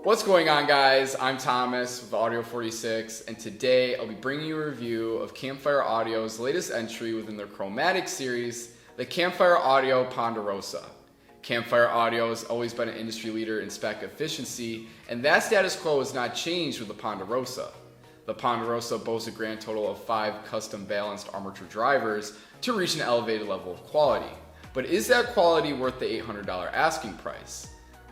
What's going on, guys? I'm Thomas with Audio 46, and today I'll be bringing you a review of Campfire Audio's latest entry within their chromatic series, the Campfire Audio Ponderosa. Campfire Audio has always been an industry leader in spec efficiency, and that status quo has not changed with the Ponderosa. The Ponderosa boasts a grand total of 5 custom balanced armature drivers to reach an elevated level of quality. But is that quality worth the $800 asking price?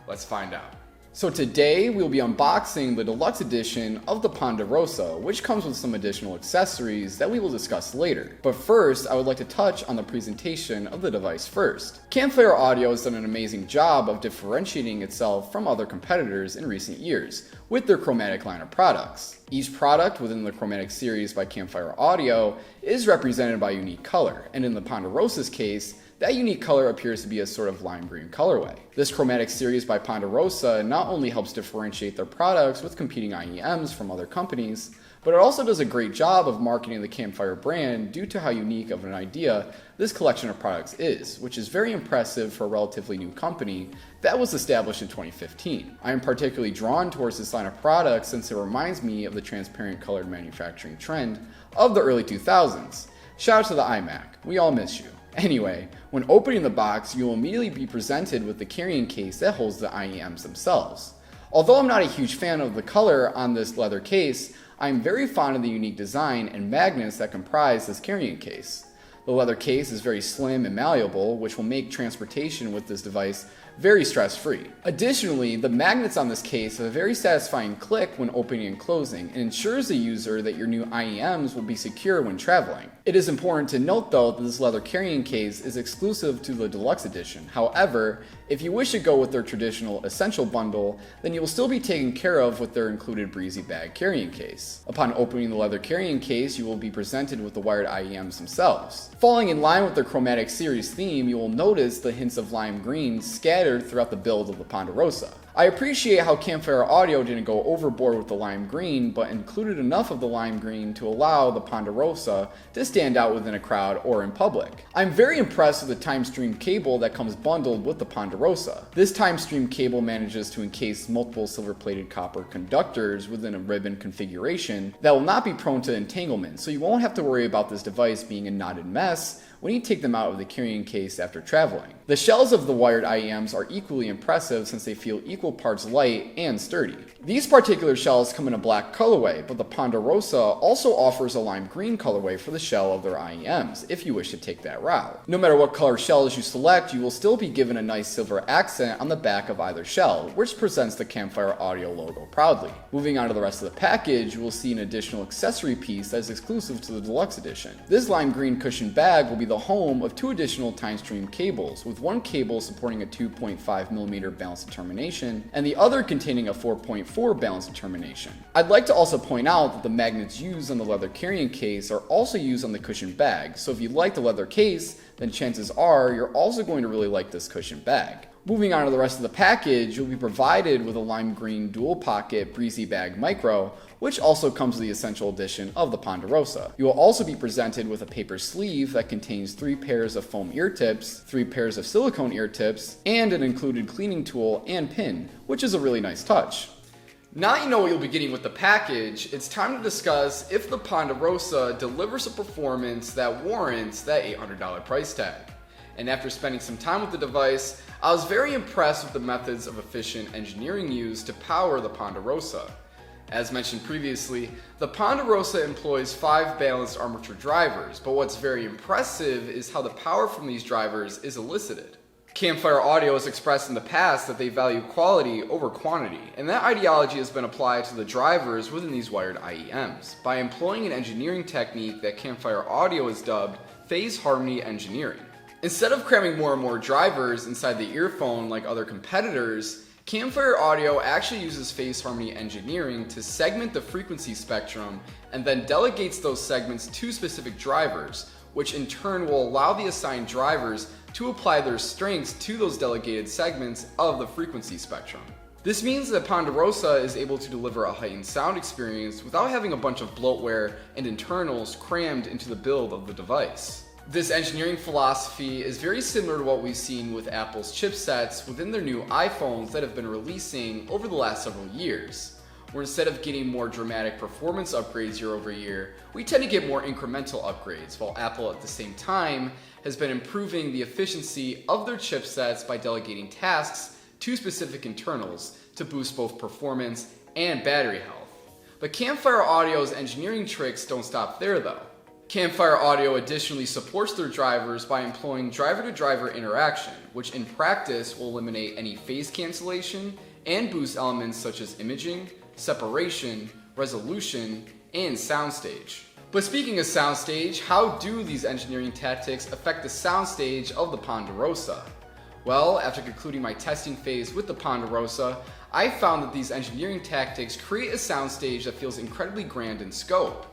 Let's find out. So today we'll be unboxing the deluxe edition of the Ponderosa, which comes with some additional accessories that we will discuss later. But first, I would like to touch on the presentation of the device first. Campfire Audio has done an amazing job of differentiating itself from other competitors in recent years with their chromatic line of products. Each product within the chromatic series by Campfire Audio is represented by a unique color, and in the Ponderosa's case, that unique color appears to be a sort of lime green colorway. This chromatic series by Ponderosa not only helps differentiate their products with competing IEMs from other companies, but it also does a great job of marketing the Campfire brand due to how unique of an idea this collection of products is, which is very impressive for a relatively new company that was established in 2015. I am particularly drawn towards this line of products since it reminds me of the transparent colored manufacturing trend of the early 2000s. Shout out to the iMac, we all miss you. Anyway, when opening the box, you will immediately be presented with the carrying case that holds the IEMs themselves. Although I'm not a huge fan of the color on this leather case, I'm very fond of the unique design and magnets that comprise this carrying case. The leather case is very slim and malleable, which will make transportation with this device very stress-free. Additionally, the magnets on this case have a very satisfying click when opening and closing and ensures the user that your new IEMs will be secure when traveling. It is important to note though that this leather carrying case is exclusive to the deluxe edition. However, if you wish to go with their traditional essential bundle, then you will still be taken care of with their included breezy bag carrying case. Upon opening the leather carrying case, you will be presented with the wired IEMs themselves. Falling in line with their chromatic series theme, you will notice the hints of lime green scattered throughout the build of the Ponderosa. I appreciate how Campfire Audio didn't go overboard with the lime green, but included enough of the lime green to allow the Ponderosa to stand out within a crowd or in public. I'm very impressed with the TimeStream cable that comes bundled with the Ponderosa. This TimeStream cable manages to encase multiple silver-plated copper conductors within a ribbon configuration that will not be prone to entanglement, so you won't have to worry about this device being a knotted mess when you take them out of the carrying case after traveling. The shells of the wired IEMs are equally impressive since they feel equal parts light and sturdy. These particular shells come in a black colorway, but the Ponderosa also offers a lime green colorway for the shell of their IEMs, if you wish to take that route. No matter what color shells you select, you will still be given a nice silver accent on the back of either shell, which presents the Campfire Audio logo proudly. Moving on to the rest of the package, you will see an additional accessory piece that is exclusive to the deluxe edition. This lime green cushion bag will be the home of 2 additional TimeStream cables, with one cable supporting a 2.5mm balance determination and the other containing a 4.4 balance determination. I'd like to also point out that the magnets used on the leather carrying case are also used on the cushion bag, so if you like the leather case, then chances are you're also going to really like this cushion bag. Moving on to the rest of the package, you'll be provided with a lime green dual pocket breezy bag micro, which also comes with the essential edition of the Ponderosa. You will also be presented with a paper sleeve that contains 3 pairs of foam ear tips, 3 pairs of silicone ear tips, and an included cleaning tool and pin, which is a really nice touch. Now that you know what you'll be getting with the package, it's time to discuss if the Ponderosa delivers a performance that warrants that $800 price tag. And after spending some time with the device, I was very impressed with the methods of efficient engineering used to power the Ponderosa. As mentioned previously, the Ponderosa employs 5 balanced armature drivers, but what's very impressive is how the power from these drivers is elicited. Campfire Audio has expressed in the past that they value quality over quantity, and that ideology has been applied to the drivers within these wired IEMs by employing an engineering technique that Campfire Audio has dubbed phase harmony engineering. Instead of cramming more and more drivers inside the earphone like other competitors, Campfire Audio actually uses phase harmony engineering to segment the frequency spectrum and then delegates those segments to specific drivers, which in turn will allow the assigned drivers to apply their strengths to those delegated segments of the frequency spectrum. This means that Ponderosa is able to deliver a heightened sound experience without having a bunch of bloatware and internals crammed into the build of the device. This engineering philosophy is very similar to what we've seen with Apple's chipsets within their new iPhones that have been releasing over the last several years, where instead of getting more dramatic performance upgrades year over year, we tend to get more incremental upgrades, while Apple at the same time has been improving the efficiency of their chipsets by delegating tasks to specific internals to boost both performance and battery health. But Campfire Audio's engineering tricks don't stop there though. Campfire Audio additionally supports their drivers by employing driver-to-driver interaction, which in practice will eliminate any phase cancellation and boost elements such as imaging, separation, resolution, and soundstage. But speaking of soundstage, how do these engineering tactics affect the soundstage of the Ponderosa? Well, after concluding my testing phase with the Ponderosa, I found that these engineering tactics create a soundstage that feels incredibly grand in scope.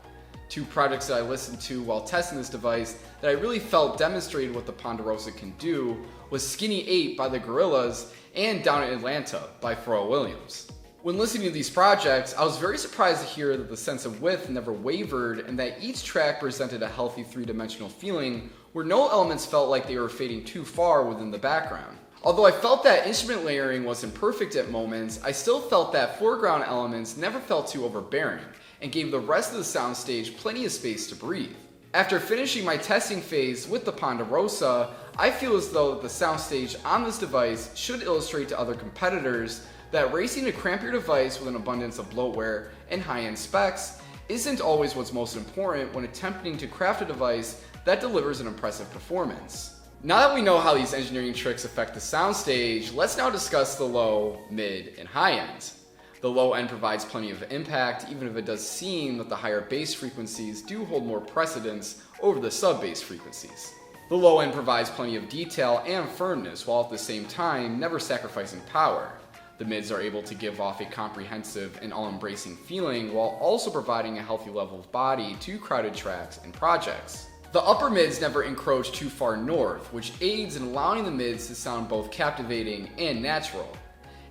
Two projects that I listened to while testing this device that I really felt demonstrated what the Ponderosa can do was Skinny 8 by the Gorillaz and Down in Atlanta by Pharrell Williams. When listening to these projects, I was very surprised to hear that the sense of width never wavered and that each track presented a healthy three-dimensional feeling where no elements felt like they were fading too far within the background. Although I felt that instrument layering wasn't perfect at moments, I still felt that foreground elements never felt too overbearing and gave the rest of the soundstage plenty of space to breathe. After finishing my testing phase with the Ponderosa, I feel as though the soundstage on this device should illustrate to other competitors that racing to cramp your device with an abundance of bloatware and high-end specs isn't always what's most important when attempting to craft a device that delivers an impressive performance. Now that we know how these engineering tricks affect the soundstage, let's now discuss the low, mid, and high end. The low end provides plenty of impact, even if it does seem that the higher bass frequencies do hold more precedence over the sub-bass frequencies. The low end provides plenty of detail and firmness, while at the same time never sacrificing power. The mids are able to give off a comprehensive and all-embracing feeling, while also providing a healthy level of body to crowded tracks and projects. The upper mids never encroach too far north, which aids in allowing the mids to sound both captivating and natural.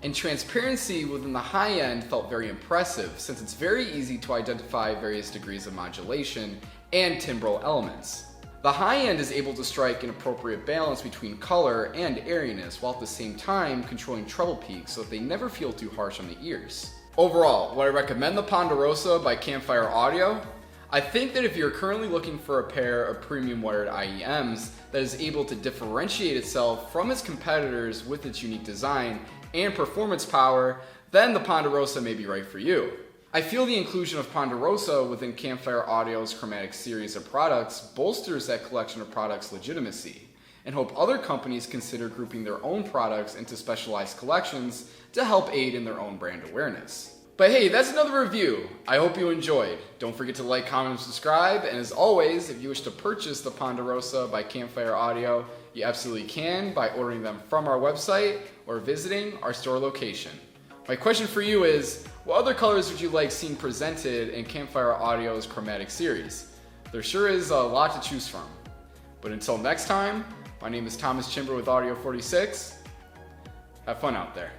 And transparency within the high end felt very impressive, since it's very easy to identify various degrees of modulation and timbral elements. The high end is able to strike an appropriate balance between color and airiness, while at the same time controlling treble peaks so that they never feel too harsh on the ears. Overall, would I recommend the Ponderosa by Campfire Audio? I think that if you're currently looking for a pair of premium wired IEMs that is able to differentiate itself from its competitors with its unique design and performance power, then the Ponderosa may be right for you. I feel the inclusion of Ponderosa within Campfire Audio's chromatic series of products bolsters that collection of products' legitimacy, and hope other companies consider grouping their own products into specialized collections to help aid in their own brand awareness. But hey, that's another review. I hope you enjoyed. Don't forget to like, comment, and subscribe, and as always, if you wish to purchase the Ponderosa by Campfire Audio, you absolutely can by ordering them from our website or visiting our store location. My question for you is, what other colors would you like seen presented in Campfire Audio's chromatic series? There sure is a lot to choose from. But until next time, my name is Thomas Chimber with Audio 46. Have fun out there.